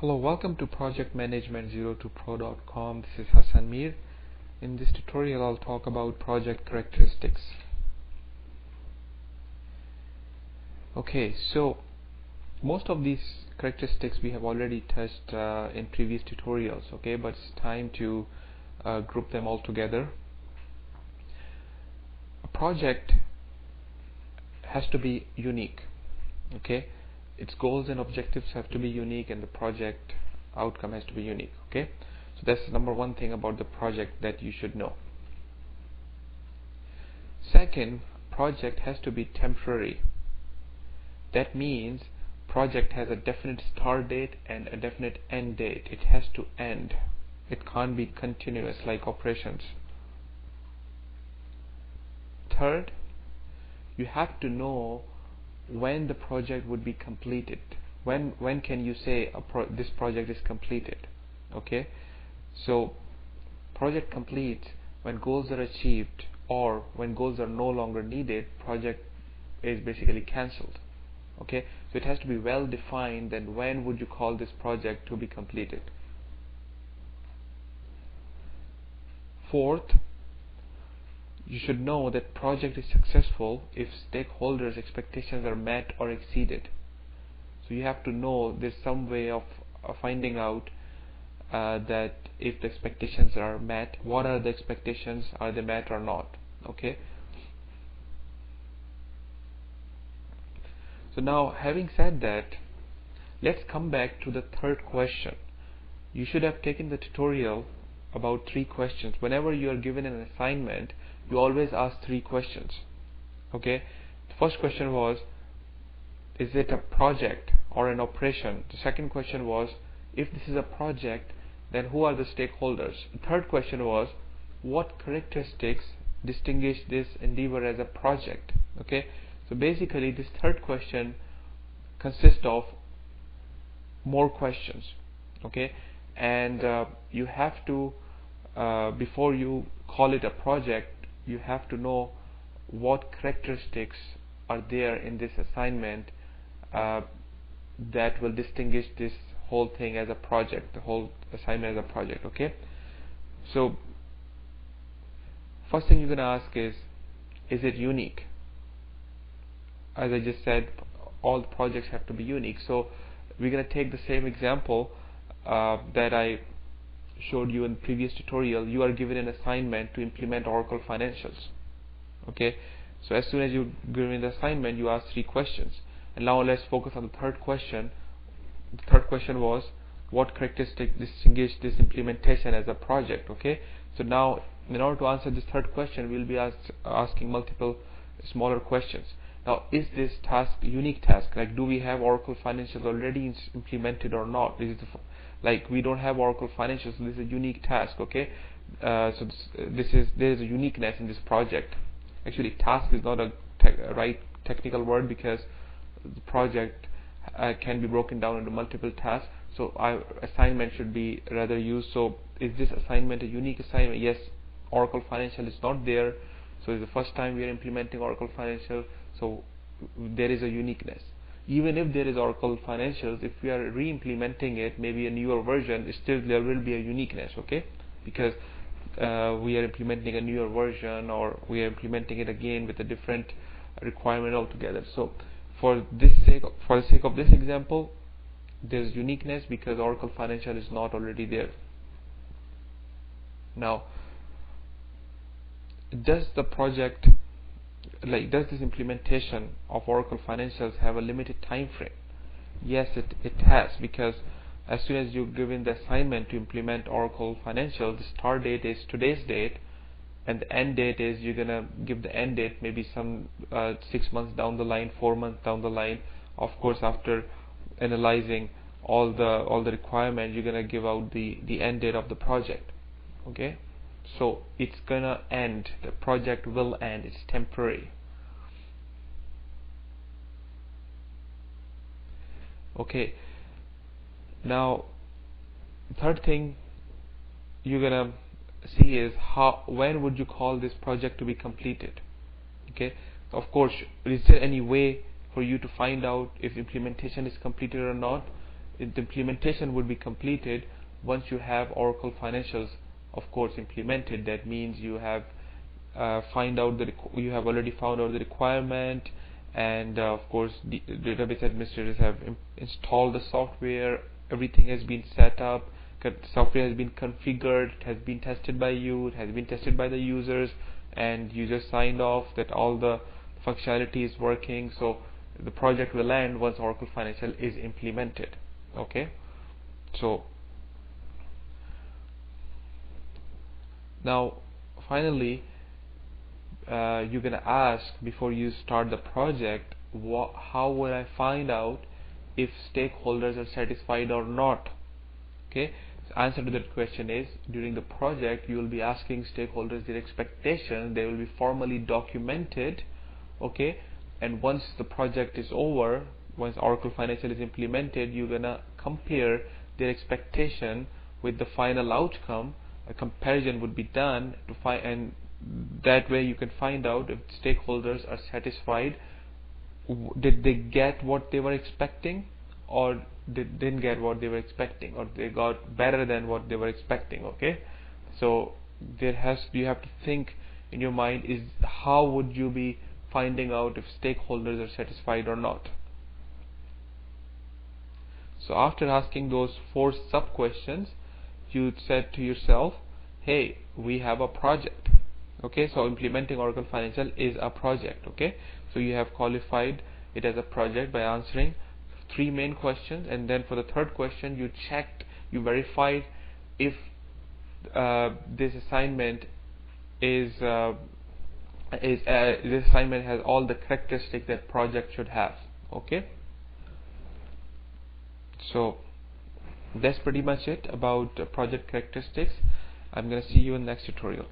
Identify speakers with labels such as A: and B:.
A: Hello, welcome to Project Management 02pro.com. This is Hassan Mir. In this tutorial, I'll talk about project characteristics. Okay, so most of these characteristics we have already touched in previous tutorials, okay, but it's time to group them all together. A project has to be unique, okay. Its goals and objectives have to be unique, and the project outcome has to be unique, okay. So that's the number one thing about the project that you should know. Second, project has to be temporary. That means project has a definite start date and a definite end date. It has to end. It can't be continuous like operations. Third, you have to know when the project would be completed. When can you say this project is completed? Okay, so project completes when goals are achieved, or when goals are no longer needed, project is basically cancelled. Okay, so it has to be well defined that when would you call this project to be completed. Fourth, you should know that project is successful if stakeholders' expectations are met or exceeded. So you have to know there's some way of finding out that if the expectations are met, what are the expectations, are they met or not, okay. So now, having said that, let's come back to the third question. You should have taken the tutorial about 3 questions. Whenever you are given an assignment, you always ask 3 questions, okay. The first question was, is it a project or an operation? The second question was, if this is a project, then who are the stakeholders? The third question was, what characteristics distinguish this endeavor as a project? Okay, so basically this third question consists of more questions, okay, and you have to before you call it a project, you have to know what characteristics are there in this assignment that will distinguish this whole thing as a project, the whole assignment as a project, okay. So first thing you're going to ask is it unique? As I just said, all the projects have to be unique. So we're going to take the same example that I showed you in the previous tutorial. You are given an assignment to implement Oracle Financials, okay. So as soon as you're given the assignment, you ask 3 questions, and now let's focus on the third question. The third question was, what characteristics distinguish this implementation as a project, okay. So now, in order to answer this third question, we'll be asking multiple smaller questions. Now, is this task a unique task? Like, do we have Oracle Financials already implemented or not? Like, we don't have Oracle Financials, so this is a unique task, okay. So there is a uniqueness in this project. Actually, task is not a right technical word, because the project can be broken down into multiple tasks. So assignment should be rather used. So is this assignment a unique assignment? Yes, Oracle Financial is not there, so it's the first time we are implementing Oracle Financial, so there is a uniqueness. Even if there is Oracle Financials, if we are re-implementing it, maybe a newer version, still there will be a uniqueness, okay, because we are implementing a newer version, or we are implementing it again with a different requirement altogether. So for the sake of this example, there is uniqueness because Oracle Financial is not already there. Now, does this implementation of Oracle Financials have a limited time frame? Yes, it has, because as soon as you're given the assignment to implement Oracle Financials, the start date is today's date, and the end date is, you're gonna give the end date maybe some 6 months down the line, 4 months down the line. Of course, after analyzing all the requirements, you're gonna give out the end date of the project, okay. So it's gonna end, the project will end, it's temporary, okay. Now, third thing you're gonna see is when would you call this project to be completed, okay. Of course, is there any way for you to find out if implementation is completed or not? the implementation would be completed once you have Oracle Financials, of course, implemented. That means you have you have already found out the requirement, and of course the database administrators have installed the software. Everything has been set up. Software has been configured. It has been tested by you. It has been tested by the users, and users signed off that all the functionality is working. So the project will end once Oracle Financial is implemented. Okay, so now finally you're gonna ask, before you start the project, how will I find out if stakeholders are satisfied or not? Okay, so answer to that question is, during the project you will be asking stakeholders their expectations. They will be formally documented. Okay, and once the project is over, once Oracle Financial is implemented, you're gonna compare their expectation with the final outcome. A comparison would be done to find, and that way you can find out if stakeholders are satisfied. Did they get what they were expecting, or didn't get what they were expecting, or they got better than what they were expecting? Okay, so you have to think in your mind, is how would you be finding out if stakeholders are satisfied or not? So after asking those 4 sub questions, you said to yourself, hey, we have a project. Okay, so implementing Oracle Financial is a project. Okay, so you have qualified it as a project by answering 3 main questions, and then for the 3rd question you verified if this assignment this assignment has all the characteristics that project should have. Okay, so that's pretty much it about project characteristics. I'm gonna see you in the next tutorial.